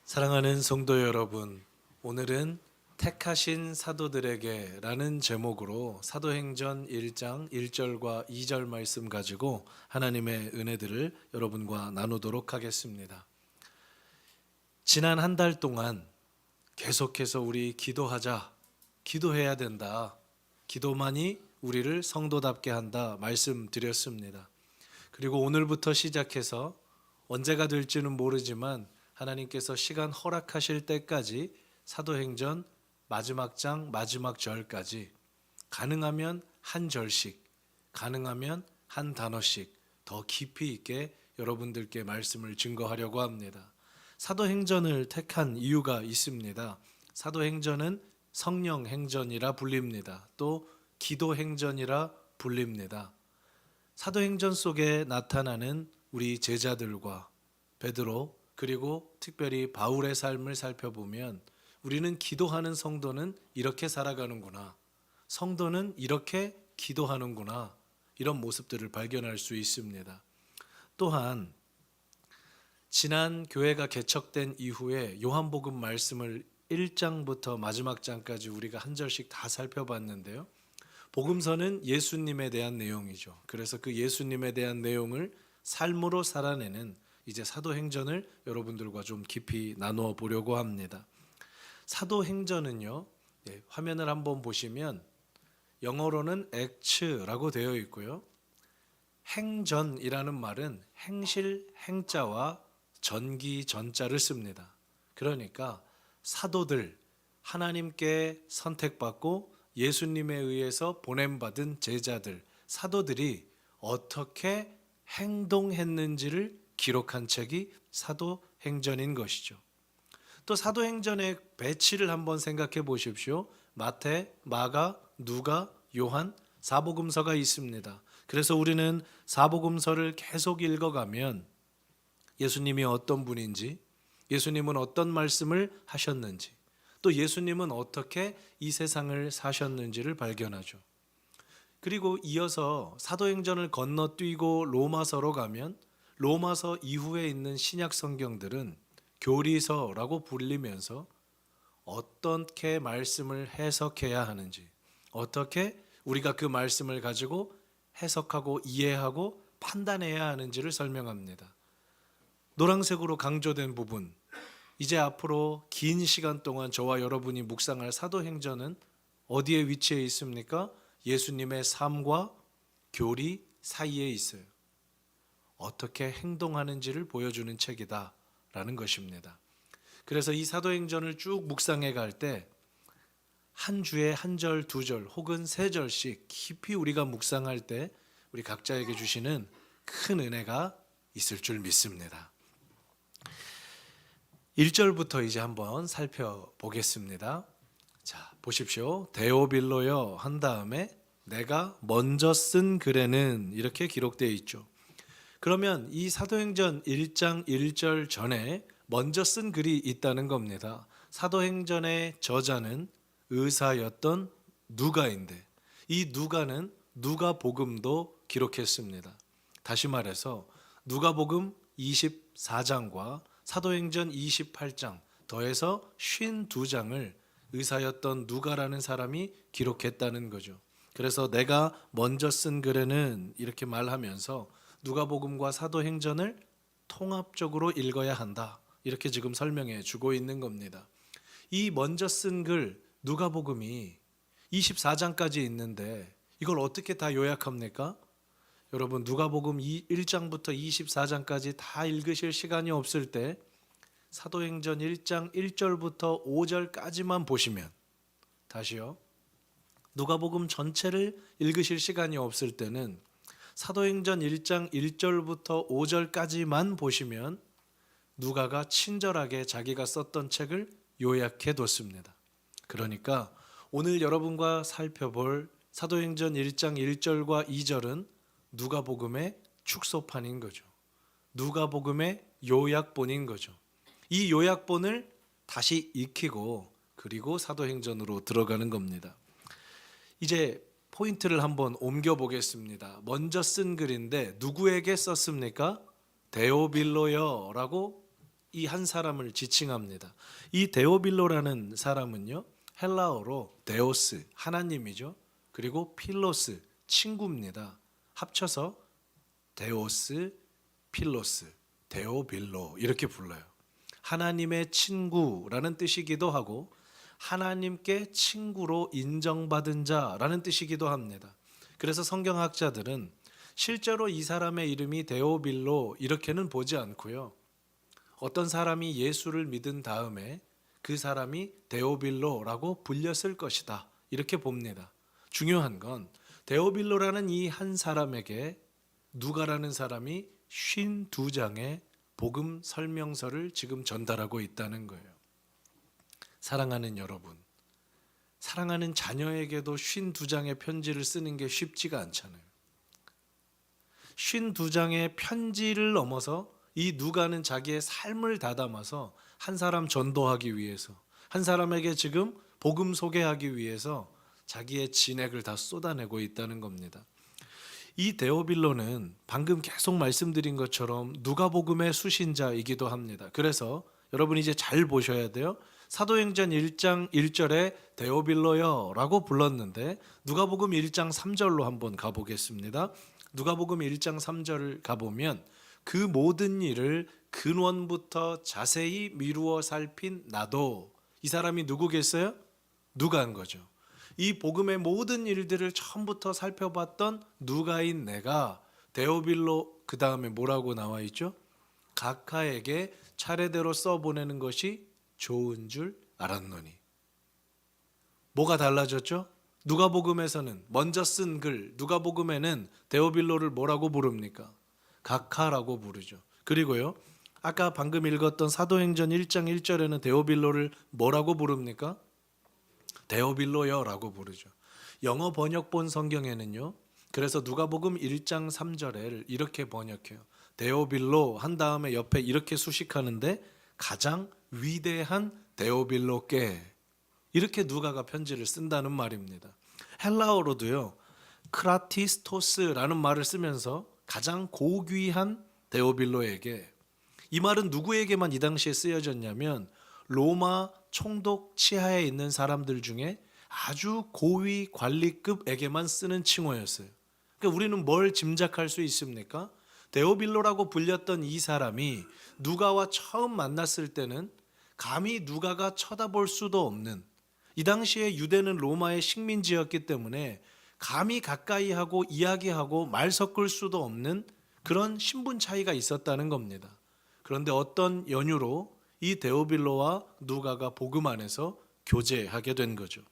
사랑하는 성도 여러분, 오늘은 택하신 사도들에게 라는 제목으로 사도행전 1장 1절과 2절 말씀 가지고 하나님의 은혜들을 여러분과 나누도록 하겠습니다. 지난 한 달 동안 계속해서 우리 기도하자, 기도해야 된다, 기도만이 우리를 성도답게 한다 말씀드렸습니다. 그리고 오늘부터 시작해서 언제가 될지는 모르지만 하나님께서 시간 허락하실 때까지 사도행전 마지막 장 마지막 절까지 가능하면 한 절씩, 가능하면 한 단어씩 더 깊이 있게 여러분들께 말씀을 증거하려고 합니다. 사도행전을 택한 이유가 있습니다. 사도행전은 성령행전이라 불립니다. 또 기도행전이라 불립니다. 사도행전 속에 나타나는 우리 제자들과 베드로 그리고 특별히 바울의 삶을 살펴보면 우리는 기도하는 성도는 이렇게 살아가는구나, 성도는 이렇게 기도하는구나, 이런 모습들을 발견할 수 있습니다. 또한 지난 교회가 개척된 이후에 요한복음 말씀을 1장부터 마지막 장까지 우리가 한 절씩 다 살펴봤는데요. 복음서는 예수님에 대한 내용이죠. 그래서 그 예수님에 대한 내용을 삶으로 살아내는 이제 사도행전을 여러분들과 좀 깊이 나누어 보려고 합니다. 사도행전은요, 화면을 한번 보시면 영어로는 acts라고 되어 있고요. 행전이라는 말은 행실 행자와 전기 전자를 씁니다. 그러니까 사도들, 하나님께 선택받고 예수님에 의해서 보냄받은 제자들, 사도들이 어떻게 행동했는지를 기록한 책이 사도행전인 것이죠. 또 사도행전의 배치를 한번 생각해 보십시오. 마태, 마가, 누가, 요한, 사복음서가 있습니다. 그래서 우리는 사복음서를 계속 읽어가면 예수님이 어떤 분인지, 예수님은 어떤 말씀을 하셨는지, 또 예수님은 어떻게 이 세상을 사셨는지를 발견하죠. 그리고 이어서 사도행전을 건너뛰고 로마서로 가면 로마서 이후에 있는 신약 성경들은 교리서라고 불리면서 어떻게 말씀을 해석해야 하는지, 어떻게 우리가 그 말씀을 가지고 해석하고 이해하고 판단해야 하는지를 설명합니다. 노란색으로 강조된 부분, 이제 앞으로 긴 시간 동안 저와 여러분이 묵상할 사도행전은 어디에 위치해 있습니까? 예수님의 삶과 교리 사이에 있어요. 어떻게 행동하는지를 보여주는 책이다라는 것입니다. 그래서 이 사도행전을 쭉 묵상해 갈 때 한 주에 한 절, 두 절 혹은 세 절씩 깊이 우리가 묵상할 때 우리 각자에게 주시는 큰 은혜가 있을 줄 믿습니다. 1절부터 이제 한번 살펴보겠습니다. 자, 보십시오. 데오빌로여 한 다음에 내가 먼저 쓴 글에는 이렇게 기록되어 있죠. 그러면 이 사도행전 1장 1절 전에 먼저 쓴 글이 있다는 겁니다. 사도행전의 저자는 의사였던 누가인데 이 누가는 누가복음도 기록했습니다. 다시 말해서 누가복음 24장과 사도행전 28장 더해서 52장을 의사였던 누가라는 사람이 기록했다는 거죠. 그래서 내가 먼저 쓴 글에는 이렇게 말하면서 누가복음과 사도행전을 통합적으로 읽어야 한다, 이렇게 지금 설명해 주고 있는 겁니다. 이 먼저 쓴 글 누가복음이 24장까지 있는데 이걸 어떻게 다 요약합니까? 여러분, 누가복음 1장부터 24장까지 다 읽으실 시간이 없을 때 사도행전 1장 1절부터 5절까지만 보시면, 다시요, 누가복음 전체를 읽으실 시간이 없을 때는 사도행전 1장 1절부터 5절까지만 보시면 누가가 친절하게 자기가 썼던 책을 요약해 뒀습니다. 그러니까 오늘 여러분과 살펴볼 사도행전 1장 1절과 2절은 누가복음의 축소판인 거죠. 누가복음의 요약본인 거죠. 이 요약본을 다시 익히고 그리고 사도행전으로 들어가는 겁니다. 이제 포인트를 한번 옮겨 보겠습니다. 먼저 쓴 글인데 누구에게 썼습니까? 데오빌로여라고 이 한 사람을 지칭합니다. 이 데오빌로라는 사람은요, 헬라어로 데오스, 하나님이죠. 그리고 필로스, 친구입니다. 합쳐서 데오스, 필로스, 데오빌로 이렇게 불러요. 하나님의 친구라는 뜻이기도 하고 하나님께 친구로 인정받은 자라는 뜻이기도 합니다. 그래서 성경학자들은 실제로 이 사람의 이름이 데오빌로 이렇게는 보지 않고요. 어떤 사람이 예수를 믿은 다음에 그 사람이 데오빌로라고 불렸을 것이다 이렇게 봅니다. 중요한 건 데오빌로라는 이 한 사람에게 누가라는 사람이 52장의 복음 설명서를 지금 전달하고 있다는 거예요. 사랑하는 여러분, 사랑하는 자녀에게도 52장의 편지를 쓰는 게 쉽지가 않잖아요. 52장의 편지를 넘어서 이 누가는 자기의 삶을 다 담아서 한 사람 전도하기 위해서, 한 사람에게 지금 복음 소개하기 위해서 자기의 진액을 다 쏟아내고 있다는 겁니다. 이 데오빌로는 방금 계속 말씀드린 것처럼 누가복음의 수신자이기도 합니다. 그래서 여러분 이제 잘 보셔야 돼요. 사도행전 1장 1절에 데오빌로여 라고 불렀는데 누가복음 1장 3절로 한번 가보겠습니다. 누가복음 1장 3절을 가보면 그 모든 일을 근원부터 자세히 미루어 살핀 나도, 이 사람이 누구겠어요? 누가인 거죠. 이 복음의 모든 일들을 처음부터 살펴봤던 누가인 내가 데오빌로 그 다음에 뭐라고 나와 있죠? 각하에게 차례대로 써보내는 것이 좋은 줄 알았노니. 뭐가 달라졌죠? 누가복음에서는 먼저 쓴 글, 누가복음에는 데오빌로를 뭐라고 부릅니까? 각하라고 부르죠. 그리고요, 아까 방금 읽었던 사도행전 1장 1절에는 데오빌로를 뭐라고 부릅니까? 데오빌로여라고 부르죠. 영어 번역본 성경에는요, 그래서 누가복음 1장 3절을 이렇게 번역해요. 데오빌로 한 다음에 옆에 이렇게 수식하는데 가장 위대한 데오빌로께, 이렇게 누가가 편지를 쓴다는 말입니다. 헬라어로도요, 크라티스토스라는 말을 쓰면서 가장 고귀한 데오빌로에게, 이 말은 누구에게만 이 당시에 쓰여졌냐면 로마 총독 치하에 있는 사람들 중에 아주 고위 관리급에게만 쓰는 칭호였어요. 그러니까 우리는 뭘 짐작할 수 있습니까? 데오빌로라고 불렸던 이 사람이 누가와 처음 만났을 때는 감히 누가가 쳐다볼 수도 없는, 이 당시에 유대는 로마의 식민지였기 때문에 감히 가까이 하고 이야기하고 말 섞을 수도 없는 그런 신분 차이가 있었다는 겁니다. 그런데 어떤 연유로 이 데오빌로와 누가가 복음 안에서 교제하게 된 거죠.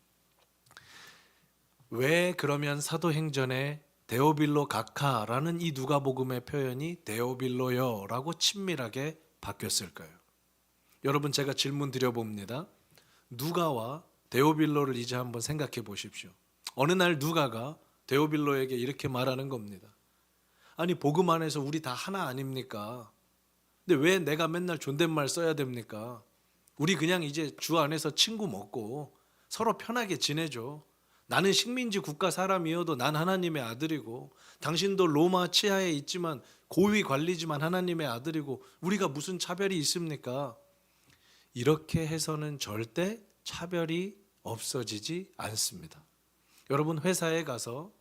왜 그러면 사도행전에 데오빌로 각하라는 이 누가복음의 표현이 데오빌로여라고 친밀하게 바뀌었을까요? 여러분, 제가 질문 드려봅니다. 누가와 데오빌로를 이제 한번 생각해 보십시오. 어느 날 누가가 데오빌로에게 이렇게 말하는 겁니다. 아니, 복음 안에서 우리 다 하나 아닙니까? 근데 왜 내가 맨날 존댓말 써야 됩니까? 우리 그냥 이제 주 안에서 친구 먹고 서로 편하게 지내죠. 나는 식민지 국가 사람이어도 난 하나님의 아들이고, 당신도 로마 치하에 있지만 고위 관리지만 하나님의 아들이고, 우리가 무슨 차별이 있습니까? 이렇게 해서는 절대 차별이 없어지지 않습니다. 여러분, 회사에 가서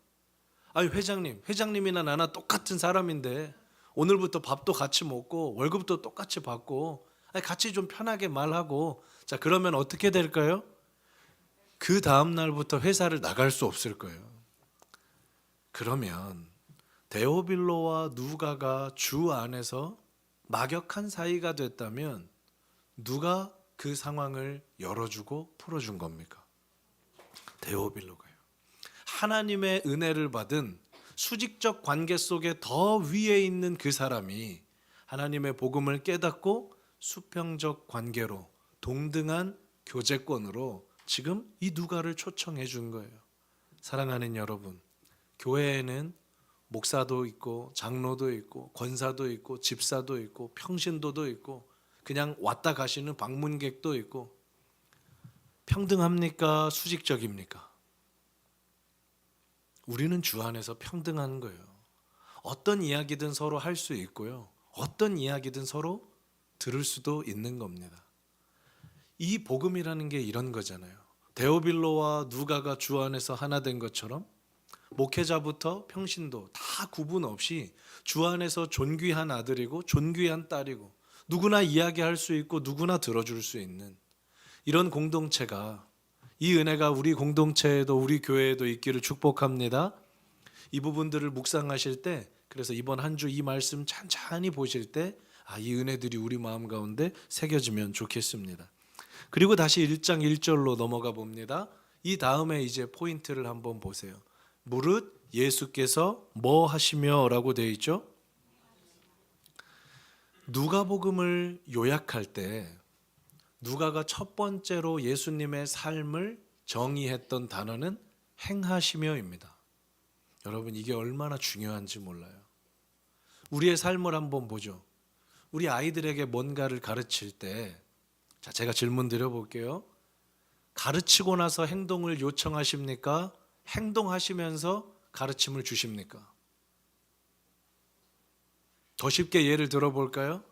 아니 회장님이나 나나 똑같은 사람인데 오늘부터 밥도 같이 먹고 월급도 똑같이 받고 같이 좀 편하게 말하고, 자, 그러면 어떻게 될까요? 그 다음 날부터 회사를 나갈 수 없을 거예요. 그러면 데오빌로와 누가가 주 안에서 막역한 사이가 됐다면 누가 그 상황을 열어주고 풀어준 겁니까? 데오빌로가요. 하나님의 은혜를 받은 수직적 관계 속에 더 위에 있는 그 사람이 하나님의 복음을 깨닫고 수평적 관계로 동등한 교제권으로 지금 이 누가를 초청해 준 거예요. 사랑하는 여러분, 교회에는 목사도 있고 장로도 있고 권사도 있고 집사도 있고 평신도도 있고 그냥 왔다 가시는 방문객도 있고, 평등합니까? 수직적입니까? 우리는 주 안에서 평등한 거예요. 어떤 이야기든 서로 할 수 있고요, 어떤 이야기든 서로 들을 수도 있는 겁니다. 이 복음이라는 게 이런 거잖아요. 데오빌로와 누가가 주 안에서 하나 된 것처럼 목회자부터 평신도 다 구분 없이 주 안에서 존귀한 아들이고 존귀한 딸이고 누구나 이야기할 수 있고 누구나 들어줄 수 있는 이런 공동체가, 이 은혜가 우리 공동체에도 우리 교회에도 있기를 축복합니다. 이 부분들을 묵상하실 때, 그래서 이번 한 주 이 말씀 찬찬히 보실 때 이 은혜들이 우리 마음 가운데 새겨지면 좋겠습니다. 그리고 다시 1장 1절로 넘어가 봅니다. 이 다음에 이제 포인트를 한번 보세요. 무릇 예수께서 뭐 하시며 라고 되어 있죠. 누가복음을 요약할 때 누가가 첫 번째로 예수님의 삶을 정의했던 단어는 행하시며입니다. 여러분, 이게 얼마나 중요한지 몰라요. 우리의 삶을 한번 보죠. 우리 아이들에게 뭔가를 가르칠 때, 제가 질문 드려볼게요. 가르치고 나서 행동을 요청하십니까? 행동하시면서 가르침을 주십니까? 더 쉽게 예를 들어볼까요?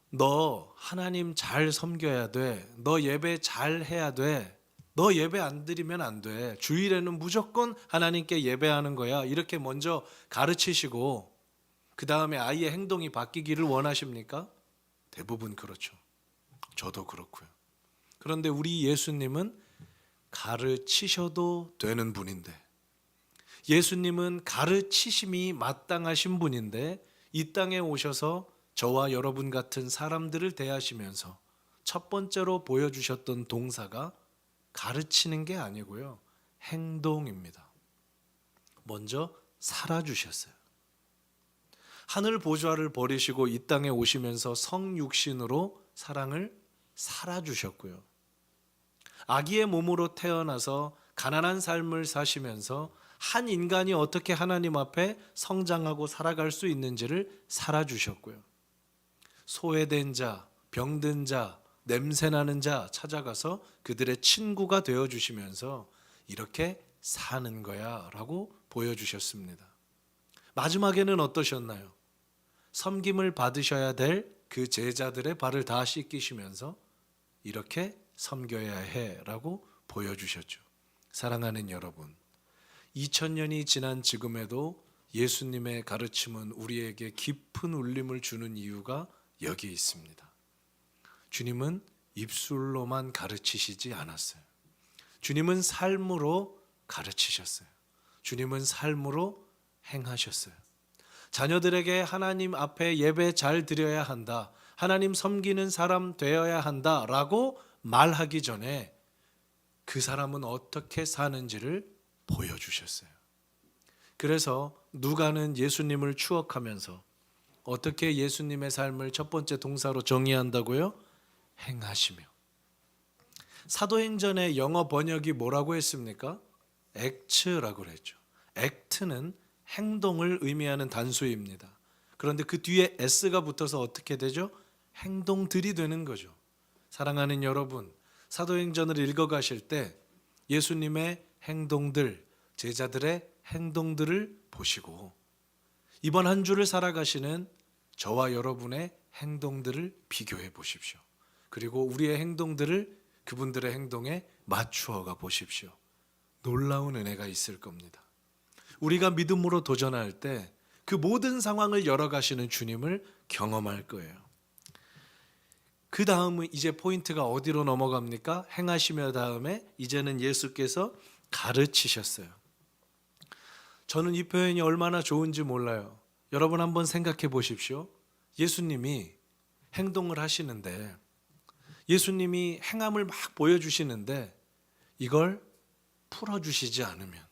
너 하나님 잘 섬겨야 돼. 너 예배 잘 해야 돼. 너 예배 안 드리면 안 돼. 주일에는 무조건 하나님께 예배하는 거야. 이렇게 먼저 가르치시고 그 다음에 아이의 행동이 바뀌기를 원하십니까? 대부분 그렇죠. 저도 그렇고요. 그런데 우리 예수님은 가르치셔도 되는 분인데, 예수님은 가르치심이 마땅하신 분인데 이 땅에 오셔서 저와 여러분 같은 사람들을 대하시면서 첫 번째로 보여주셨던 동사가 가르치는 게 아니고요, 행동입니다. 먼저 살아주셨어요. 하늘 보좌를 버리시고 이 땅에 오시면서 성육신으로 사랑을 살아주셨고요. 아기의 몸으로 태어나서 가난한 삶을 사시면서 한 인간이 어떻게 하나님 앞에 성장하고 살아갈 수 있는지를 살아주셨고요. 소외된 자, 병든 자, 냄새나는 자 찾아가서 그들의 친구가 되어주시면서 이렇게 사는 거야 라고 보여주셨습니다. 마지막에는 어떠셨나요? 섬김을 받으셔야 될 그 제자들의 발을 다 씻기시면서 이렇게 섬겨야 해 라고 보여주셨죠. 사랑하는 여러분, 2000년이 지난 지금에도 예수님의 가르침은 우리에게 깊은 울림을 주는 이유가 여기 있습니다. 주님은 입술로만 가르치시지 않았어요. 주님은 삶으로 가르치셨어요. 주님은 삶으로 행하셨어요. 자녀들에게 하나님 앞에 예배 잘 드려야 한다, 하나님 섬기는 사람 되어야 한다 라고 말하기 전에 그 사람은 어떻게 사는지를 보여주셨어요. 그래서 누가는 예수님을 추억하면서 어떻게 예수님의 삶을 첫 번째 동사로 정의한다고요? 행하시며. 사도행전의 영어 번역이 뭐라고 했습니까? act라고 그랬죠. act는 행동을 의미하는 단수입니다. 그런데 그 뒤에 s가 붙어서 어떻게 되죠? 행동들이 되는 거죠. 사랑하는 여러분, 사도행전을 읽어가실 때 예수님의 행동들, 제자들의 행동들을 보시고 이번 한 주를 살아가시는 저와 여러분의 행동들을 비교해 보십시오. 그리고 우리의 행동들을 그분들의 행동에 맞추어가 보십시오. 놀라운 은혜가 있을 겁니다. 우리가 믿음으로 도전할 때 그 모든 상황을 열어가시는 주님을 경험할 거예요. 그 다음은 이제 포인트가 어디로 넘어갑니까? 행하시며 다음에 이제는 예수께서 가르치셨어요. 저는 이 표현이 얼마나 좋은지 몰라요. 여러분 한번 생각해 보십시오. 예수님이 행동을 하시는데, 예수님이 행함을 막 보여주시는데 이걸 풀어주시지 않으면,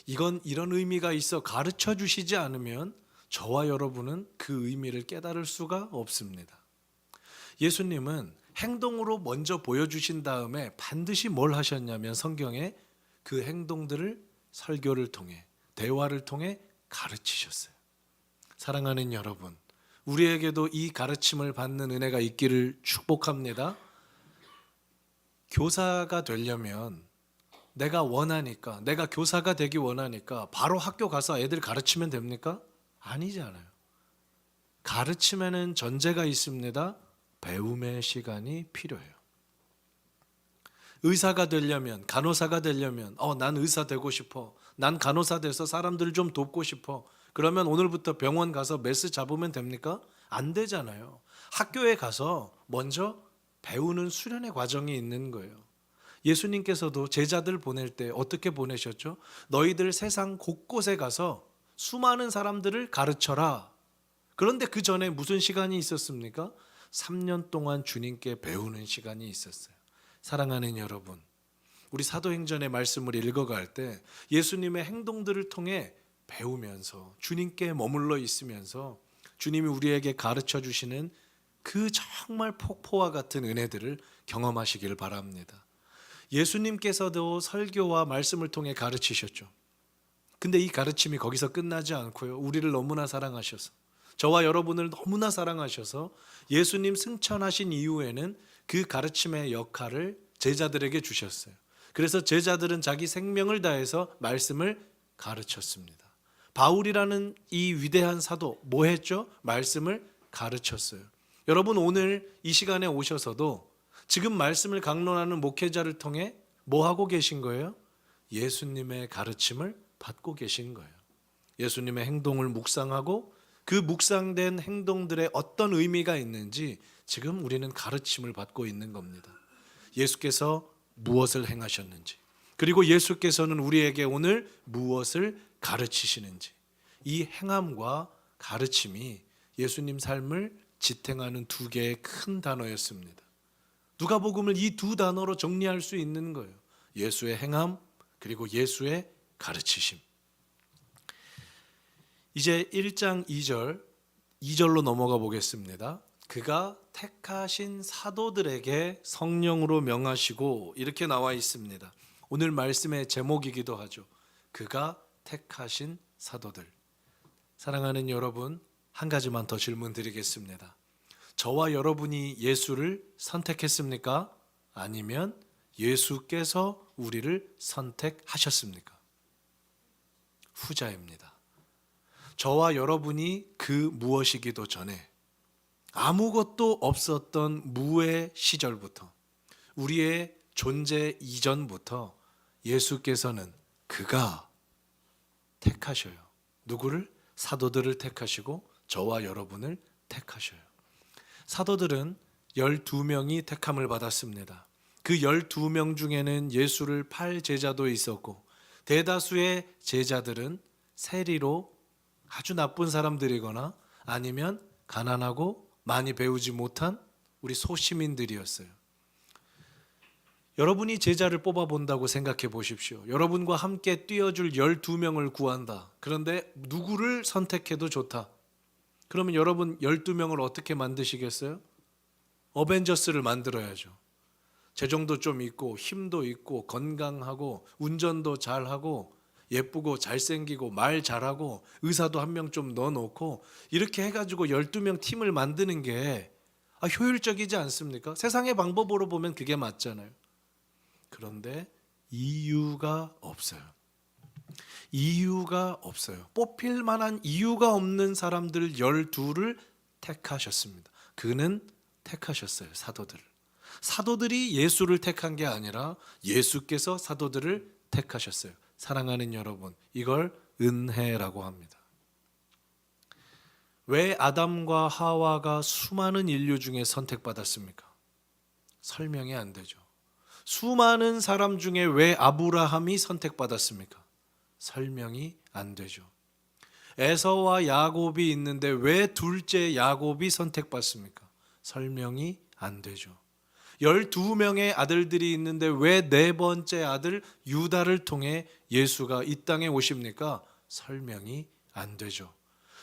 이건 이런 의미가 있어 가르쳐 주시지 않으면 저와 여러분은 그 의미를 깨달을 수가 없습니다. 예수님은 행동으로 먼저 보여주신 다음에 반드시 뭘 하셨냐면 성경에 그 행동들을 설교를 통해, 대화를 통해 가르치셨어요. 사랑하는 여러분, 우리에게도 이 가르침을 받는 은혜가 있기를 축복합니다. 교사가 되려면 내가 원하니까, 내가 교사가 되기 원하니까 바로 학교 가서 애들 가르치면 됩니까? 아니잖아요. 가르침에는 전제가 있습니다. 배움의 시간이 필요해요. 의사가 되려면, 간호사가 되려면 난 의사 되고 싶어, 난 간호사 돼서 사람들 좀 돕고 싶어, 그러면 오늘부터 병원 가서 메스 잡으면 됩니까? 안 되잖아요. 학교에 가서 먼저 배우는 수련의 과정이 있는 거예요. 예수님께서도 제자들 보낼 때 어떻게 보내셨죠? 너희들 세상 곳곳에 가서 수많은 사람들을 가르쳐라. 그런데 그 전에 무슨 시간이 있었습니까? 3년 동안 주님께 배우는 시간이 있었어요. 사랑하는 여러분, 우리 사도행전의 말씀을 읽어갈 때 예수님의 행동들을 통해 배우면서 주님께 머물러 있으면서 주님이 우리에게 가르쳐 주시는 그 정말 폭포와 같은 은혜들을 경험하시길 바랍니다. 예수님께서도 설교와 말씀을 통해 가르치셨죠. 근데 이 가르침이 거기서 끝나지 않고요, 우리를 너무나 사랑하셔서, 저와 여러분을 너무나 사랑하셔서 예수님 승천하신 이후에는 그 가르침의 역할을 제자들에게 주셨어요. 그래서 제자들은 자기 생명을 다해서 말씀을 가르쳤습니다. 바울이라는 이 위대한 사도 뭐 했죠? 말씀을 가르쳤어요. 여러분, 오늘 이 시간에 오셔서도 지금 말씀을 강론하는 목회자를 통해 뭐 하고 계신 거예요? 예수님의 가르침을 받고 계신 거예요. 예수님의 행동을 묵상하고 그 묵상된 행동들에 어떤 의미가 있는지 지금 우리는 가르침을 받고 있는 겁니다. 예수께서 무엇을 행하셨는지, 그리고 예수께서는 우리에게 오늘 무엇을 가르치시는지, 이 행함과 가르침이 예수님 삶을 지탱하는 두 개의 큰 단어였습니다. 누가복음을 이 두 단어로 정리할 수 있는 거예요. 예수의 행함, 그리고 예수의 가르치심. 이제 1장 2절로 넘어가 보겠습니다. 그가 택하신 사도들에게 성령으로 명하시고, 이렇게 나와 있습니다. 오늘 말씀의 제목이기도 하죠. 그가 택하신 사도들. 사랑하는 여러분, 한 가지만 더 질문 드리겠습니다. 저와 여러분이 예수를 선택했습니까? 아니면 예수께서 우리를 선택하셨습니까? 후자입니다. 저와 여러분이 그 무엇이기도 전에 아무것도 없었던 무의 시절부터, 우리의 존재 이전부터 예수께서는 그가 택하셔요. 누구를? 사도들을 택하시고 저와 여러분을 택하셔요. 사도들은 12명이 택함을 받았습니다. 그 12명 중에는 예수를 팔 제자도 있었고, 대다수의 제자들은 세리로 아주 나쁜 사람들이거나 아니면 가난하고 많이 배우지 못한 우리 소시민들이었어요. 여러분이 제자를 뽑아본다고 생각해 보십시오. 여러분과 함께 뛰어줄 12명을 구한다. 그런데 누구를 선택해도 좋다. 그러면 여러분 12명을 어떻게 만드시겠어요? 어벤져스를 만들어야죠. 재정도 좀 있고 힘도 있고 건강하고 운전도 잘하고 예쁘고 잘생기고 말 잘하고 의사도 한 명 좀 넣어놓고 이렇게 해가지고 12명 팀을 만드는 게 효율적이지 않습니까? 세상의 방법으로 보면 그게 맞잖아요. 그런데 이유가 없어요. 이유가 없어요. 뽑힐 만한 이유가 없는 사람들 12를 택하셨습니다. 그는 택하셨어요. 사도들을. 사도들이 예수를 택한 게 아니라 예수께서 사도들을 택하셨어요. 사랑하는 여러분, 이걸 은혜라고 합니다. 왜 아담과 하와가 수많은 인류 중에 선택받았습니까? 설명이 안 되죠. 수많은 사람 중에 왜 아브라함이 선택받았습니까? 설명이 안 되죠. 에서와 야곱이 있는데 왜 둘째 야곱이 선택받습니까? 설명이 안 되죠. 12명의 아들들이 있는데 왜 네 번째 아들 유다를 통해 예수가 이 땅에 오십니까? 설명이 안 되죠.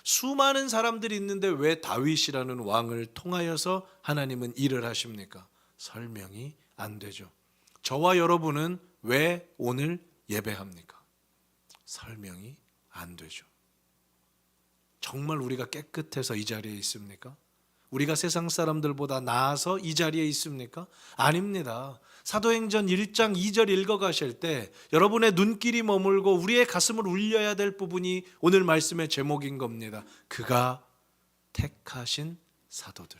수많은 사람들이 있는데 왜 다윗이라는 왕을 통하여서 하나님은 일을 하십니까? 설명이 안 되죠. 저와 여러분은 왜 오늘 예배합니까? 설명이 안 되죠. 정말 우리가 깨끗해서 이 자리에 있습니까? 우리가 세상 사람들보다 나아서 이 자리에 있습니까? 아닙니다. 사도행전 1장 2절 읽어가실 때 여러분의 눈길이 머물고 우리의 가슴을 울려야 될 부분이 오늘 말씀의 제목인 겁니다. 그가 택하신 사도들.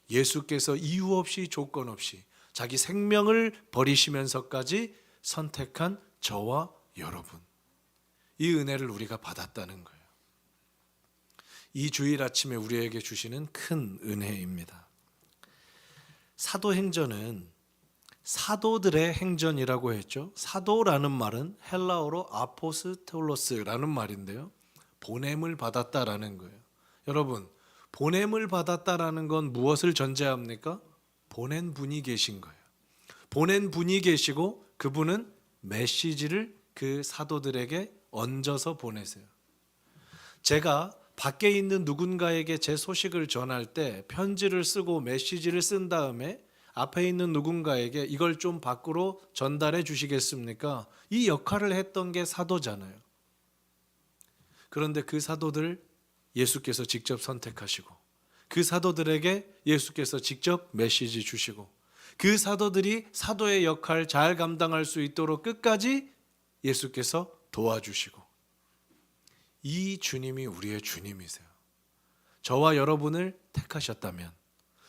예수께서 이유 없이 조건 없이 자기 생명을 버리시면서까지 선택한 저와 여러분. 이 은혜를 우리가 받았다는 거예요. 이 주일 아침에 우리에게 주시는 큰 은혜입니다. 사도행전은 사도들의 행전이라고 했죠. 사도라는 말은 헬라어로 아포스톨로스라는 말인데요. 보냄을 받았다라는 거예요. 여러분, 보냄을 받았다라는 건 무엇을 전제합니까? 보낸 분이 계신 거예요. 보낸 분이 계시고 그분은 메시지를 그 사도들에게 얹어서 보내세요. 제가 밖에 있는 누군가에게 제 소식을 전할 때 편지를 쓰고 메시지를 쓴 다음에 앞에 있는 누군가에게 이걸 좀 밖으로 전달해 주시겠습니까? 이 역할을 했던 게 사도잖아요. 그런데 그 사도들 예수께서 직접 선택하시고 그 사도들에게 예수께서 직접 메시지 주시고 그 사도들이 사도의 역할 잘 감당할 수 있도록 끝까지 예수께서 도와주시고, 이 주님이 우리의 주님이세요. 저와 여러분을 택하셨다면,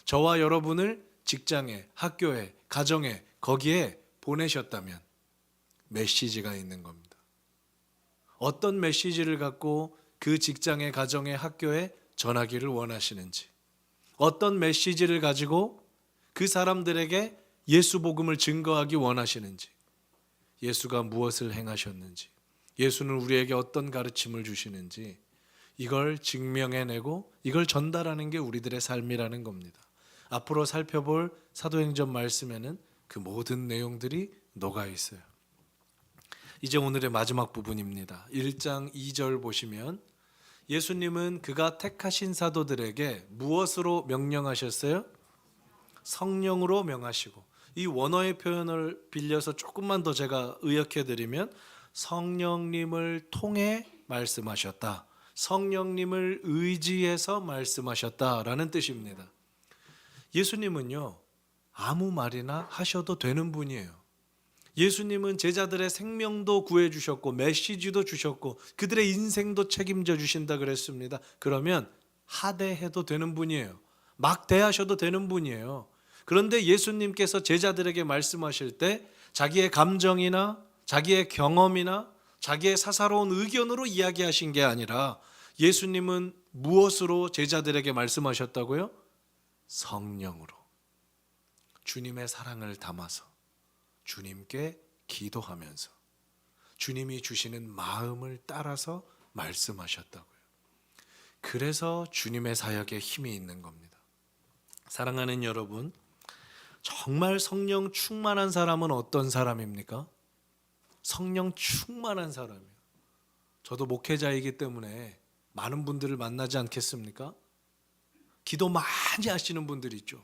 저와 여러분을 직장에, 학교에, 가정에, 거기에 보내셨다면 메시지가 있는 겁니다. 어떤 메시지를 갖고 그 직장에, 가정에, 학교에 전하기를 원하시는지, 어떤 메시지를 가지고 그 사람들에게 예수 복음을 증거하기 원하시는지, 예수가 무엇을 행하셨는지, 예수는 우리에게 어떤 가르침을 주시는지, 이걸 증명해내고 이걸 전달하는 게 우리들의 삶이라는 겁니다. 앞으로 살펴볼 사도행전 말씀에는 그 모든 내용들이 녹아 있어요. 이제 오늘의 마지막 부분입니다. 1장 2절 보시면 예수님은 그가 택하신 사도들에게 무엇으로 명령하셨어요? 성령으로 명하시고, 이 원어의 표현을 빌려서 조금만 더 제가 의역해 드리면 성령님을 통해 말씀하셨다, 성령님을 의지해서 말씀하셨다라는 뜻입니다. 예수님은요, 아무 말이나 하셔도 되는 분이에요. 예수님은 제자들의 생명도 구해주셨고 메시지도 주셨고 그들의 인생도 책임져 주신다 그랬습니다. 그러면 하대해도 되는 분이에요. 막 대하셔도 되는 분이에요. 그런데 예수님께서 제자들에게 말씀하실 때 자기의 감정이나 자기의 경험이나 자기의 사사로운 의견으로 이야기하신 게 아니라 예수님은 무엇으로 제자들에게 말씀하셨다고요? 성령으로, 주님의 사랑을 담아서 주님께 기도하면서 주님이 주시는 마음을 따라서 말씀하셨다고요. 그래서 주님의 사역에 힘이 있는 겁니다. 사랑하는 여러분, 정말 성령 충만한 사람은 어떤 사람입니까? 성령 충만한 사람이에요. 저도 목회자이기 때문에 많은 분들을 만나지 않겠습니까? 기도 많이 하시는 분들이 있죠.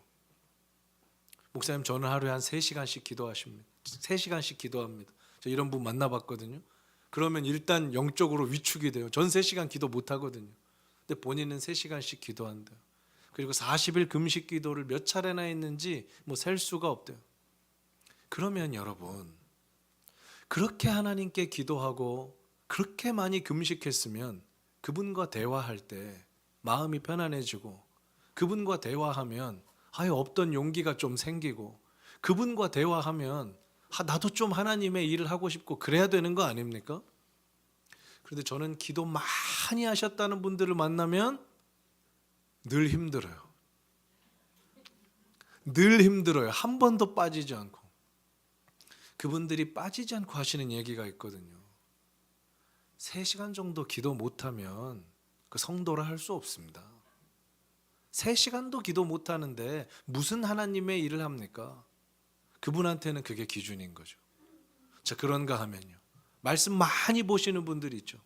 목사님, 저는 하루에 한 3시간씩 기도하십니다. 3시간씩 기도합니다. 저 이런 분 만나봤거든요. 그러면 일단 영적으로 위축이 돼요. 전 3시간 기도 못 하거든요. 근데 본인은 3시간씩 기도한대요. 그리고 40일 금식 기도를 몇 차례나 했는지 셀 수가 없대요. 그러면 여러분, 그렇게 하나님께 기도하고 그렇게 많이 금식했으면 그분과 대화할 때 마음이 편안해지고, 그분과 대화하면 아예 없던 용기가 좀 생기고, 그분과 대화하면 나도 좀 하나님의 일을 하고 싶고 그래야 되는 거 아닙니까? 그런데 저는 기도 많이 하셨다는 분들을 만나면 늘 힘들어요. 늘 힘들어요. 한 번도 빠지지 않고. 그분들이 빠지지 않고 하시는 얘기가 있거든요. 3시간 정도 기도 못하면 그 성도라 할 수 없습니다. 3시간도 기도 못하는데 무슨 하나님의 일을 합니까? 그분한테는 그게 기준인 거죠. 자, 그런가 하면요, 말씀 많이 보시는 분들이 있죠.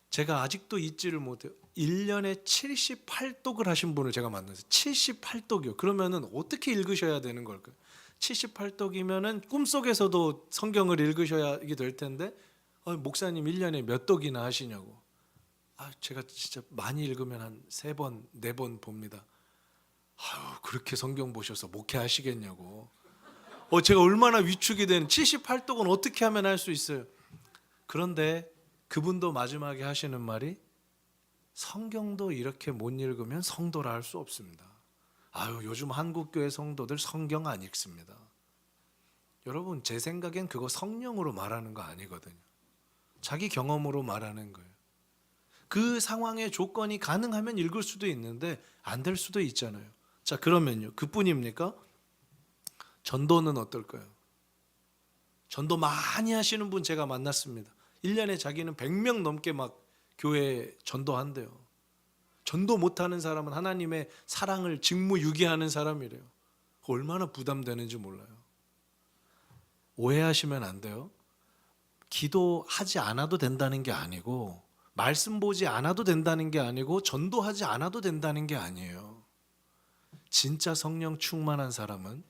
제가 아직도 잊지를 못해요. 1년에 78독을 하신 분을 제가 만났어요. 78독이요. 그러면은 어떻게 읽으셔야 되는 걸까요? 78독이면은 꿈속에서도 성경을 읽으셔야 이게 될 텐데, 목사님 1년에 몇 독이나 하시냐고. 제가 진짜 많이 읽으면 한 3번, 4번 봅니다. 그렇게 성경 보셔서 목회하시겠냐고. 제가 얼마나 위축이 되는, 78독은 어떻게 하면 할 수 있어요? 그런데 그분도 마지막에 하시는 말이 성경도 이렇게 못 읽으면 성도라 할 수 없습니다. 아유, 요즘 한국교회 성도들 성경 안 읽습니다. 여러분, 제 생각엔 그거 성령으로 말하는 거 아니거든요. 자기 경험으로 말하는 거예요. 그 상황의 조건이 가능하면 읽을 수도 있는데 안 될 수도 있잖아요. 자, 그러면요, 그뿐입니까? 전도는 어떨까요? 전도 많이 하시는 분 제가 만났습니다. 1년에 자기는 100명 넘게 막 교회 전도한대요. 전도 못하는 사람은 하나님의 사랑을 직무유기하는 사람이래요. 얼마나 부담되는지 몰라요. 오해하시면 안 돼요. 기도하지 않아도 된다는 게 아니고, 말씀 보지 않아도 된다는 게 아니고, 전도하지 않아도 된다는 게 아니에요. 진짜 성령 충만한 사람은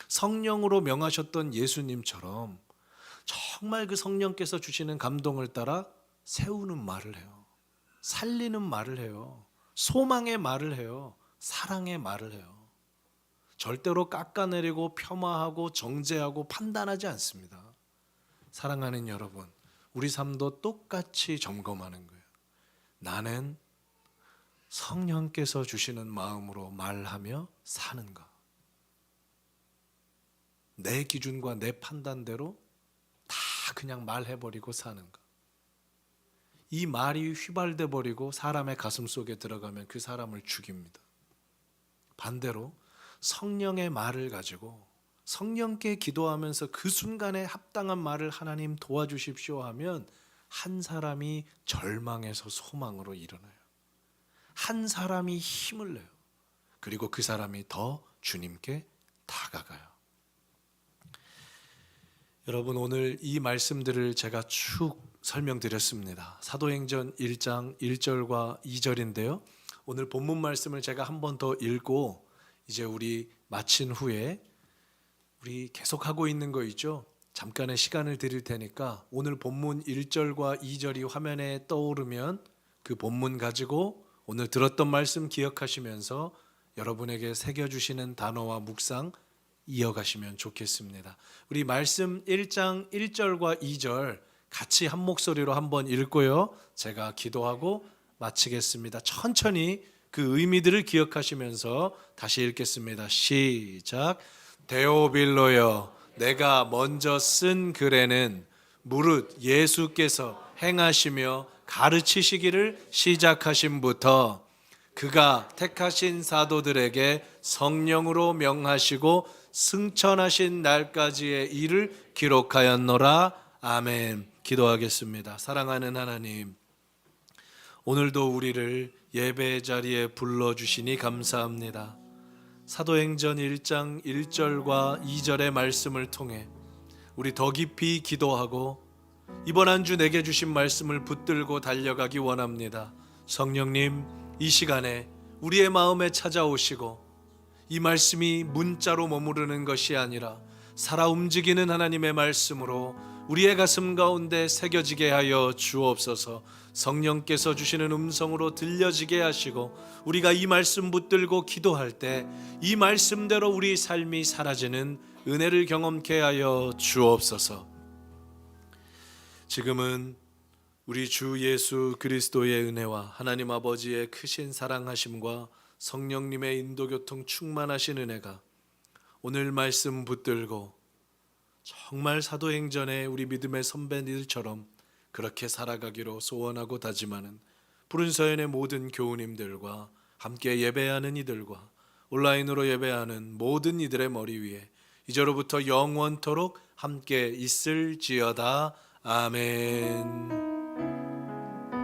성령으로 명하셨던 예수님처럼 정말 그 성령께서 주시는 감동을 따라 세우는 말을 해요. 살리는 말을 해요. 소망의 말을 해요. 사랑의 말을 해요. 절대로 깎아내리고 폄하하고 정죄하고 판단하지 않습니다. 사랑하는 여러분, 우리 삶도 똑같이 점검하는 거예요. 나는 성령께서 주시는 마음으로 말하며 사는가? 내 기준과 내 판단대로 다 그냥 말해버리고 사는가? 이 말이 휘발돼 버리고 사람의 가슴 속에 들어가면 그 사람을 죽입니다. 반대로 성령의 말을 가지고 성령께 기도하면서 그 순간에 합당한 말을 하나님 도와주십시오 하면 한 사람이 절망에서 소망으로 일어나요. 한 사람이 힘을 내요. 그리고 그 사람이 더 주님께 다가가요. 여러분, 오늘 이 말씀들을 제가 쭉 설명드렸습니다. 사도행전 1장 1절과 2절인데요. 오늘 본문 말씀을 제가 한 번 더 읽고 이제 우리 마친 후에 우리 계속하고 있는 거 있죠? 잠깐의 시간을 드릴 테니까 오늘 본문 1절과 2절이 화면에 떠오르면 그 본문 가지고 오늘 들었던 말씀 기억하시면서 여러분에게 새겨주시는 단어와 묵상 이어가시면 좋겠습니다. 우리 말씀 1장 1절과 2절 같이 한 목소리로 한번 읽고요. 제가 기도하고 마치겠습니다. 천천히 그 의미들을 기억하시면서 다시 읽겠습니다. 시작. 데오빌로여, 내가 먼저 쓴 글에는 무릇 예수께서 행하시며 가르치시기를 시작하심부터 그가 택하신 사도들에게 성령으로 명하시고 승천하신 날까지의 일을 기록하였노라. 아멘. 기도하겠습니다. 사랑하는 하나님, 오늘도 우리를 예배의 자리에 불러주시니 감사합니다. 사도행전 1장 1절과 2절의 말씀을 통해 우리 더 깊이 기도하고 이번 한 주 내게 주신 말씀을 붙들고 달려가기 원합니다. 성령님, 이 시간에 우리의 마음에 찾아오시고 이 말씀이 문자로 머무르는 것이 아니라 살아 움직이는 하나님의 말씀으로 우리의 가슴 가운데 새겨지게 하여 주옵소서. 성령께서 주시는 음성으로 들려지게 하시고 우리가 이 말씀 붙들고 기도할 때 이 말씀대로 우리 삶이 사라지는 은혜를 경험케 하여 주옵소서. 지금은 우리 주 예수 그리스도의 은혜와 하나님 아버지의 크신 사랑하심과 성령님의 인도교통 충만하신 은혜가 오늘 말씀 붙들고 정말 사도행전에 우리 믿음의 선배들처럼 그렇게 살아가기로 소원하고 다짐하는 푸른서연의 모든 교우님들과 함께 예배하는 이들과 온라인으로 예배하는 모든 이들의 머리 위에 이제로부터 영원토록 함께 있을지어다. 아멘.